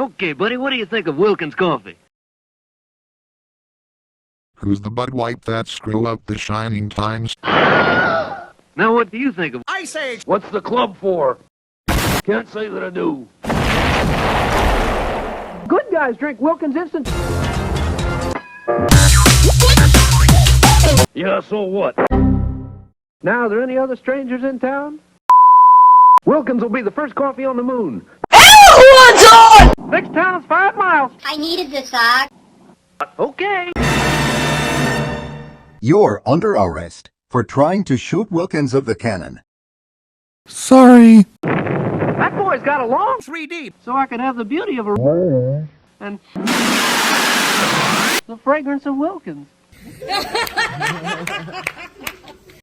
Okay, buddy, what do you think of Wilkins Coffee? Who's the bud wipe that screw up the shining times? Now what do you think of Ice Age? What's the club for? Can't say that I do. Good guys drink Wilkins Instant. Yeah, so what? Now, are there any other strangers in town? Wilkins will be the first coffee on the moon. Everyone's on! Next town's 5 miles. I needed the sock. Okay. You're under arrest for trying to shoot Wilkins of the cannon. Sorry. That boy's got a long 3D. so I could have the beauty of a and the fragrance of Wilkins.